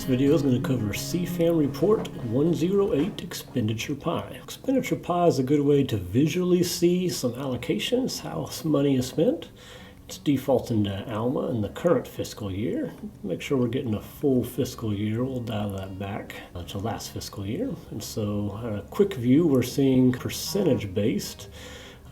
video is going to cover CFAM Report 108 Expenditure Pie. Expenditure Pie is a good way to visually see some allocations, how money is spent. It's defaulting to Alma in the current fiscal year. Make sure we're getting a full fiscal year. We'll dial that back to last fiscal year. And so a quick view, we're seeing percentage based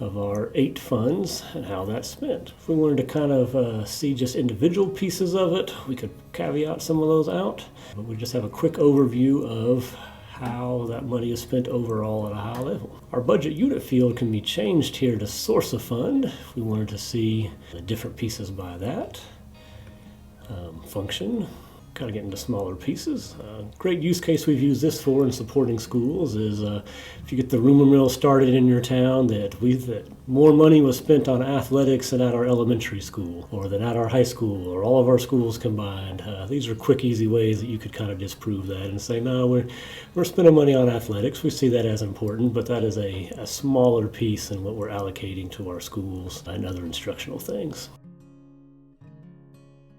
of our 8 funds and how that's spent. If we wanted to kind of see just individual pieces of it, we could caveat some of those out, but we just have a quick overview of how that money is spent overall at a high level. Our budget unit field can be changed here to source a fund if we wanted to see the different pieces by that. Function, kind of get into smaller pieces. Great use case we've used this for in supporting schools is if you get the rumor mill started in your town that more money was spent on athletics than at our elementary school or than at our high school or all of our schools combined. These are quick, easy ways that you could kind of disprove that and say, no, we're spending money on athletics. We see that as important, but that is a smaller piece than what we're allocating to our schools and other instructional things.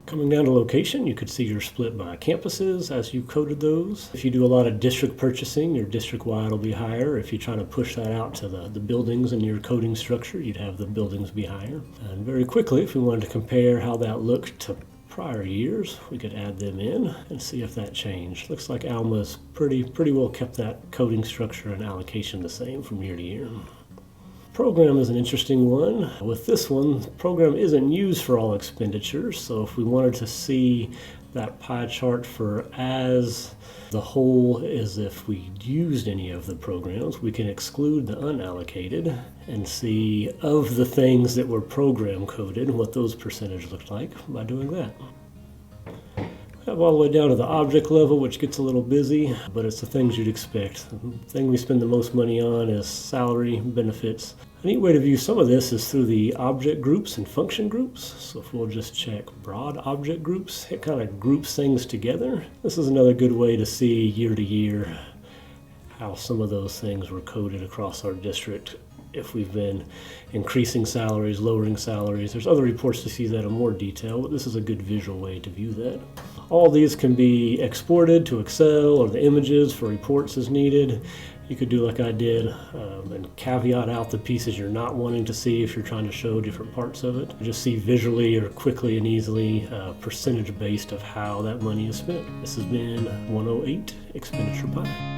Coming down to location, you could see your split by campuses as you coded those. If you do a lot of district purchasing, your district-wide will be higher. If you're trying to push that out to the buildings in your coding structure, you'd have the buildings be higher. And very quickly, if we wanted to compare how that looked to prior years, we could add them in and see if that changed. Looks like Alma's pretty well kept that coding structure and allocation the same from year to year. Program is an interesting one. With this one, program isn't used for all expenditures, so if we wanted to see that pie chart for as the whole as if we used any of the programs, we can exclude the unallocated and see of the things that were program coded what those percentages looked like by doing that. Have all the way down to the object level, which gets a little busy, but it's the things you'd expect. The thing we spend the most money on is salary, benefits. A neat way to view some of this is through the object groups and function groups. So if we'll just check broad object groups, it kind of groups things together. This is another good way to see year to year how some of those things were coded across our district. If we've been increasing salaries, lowering salaries. There's other reports to see that in more detail, but this is a good visual way to view that. All these can be exported to Excel or the images for reports as needed. You could do like I did and caveat out the pieces you're not wanting to see if you're trying to show different parts of it. Just see visually or quickly and easily percentage based of how that money is spent. This has been 108 Expenditure Pie.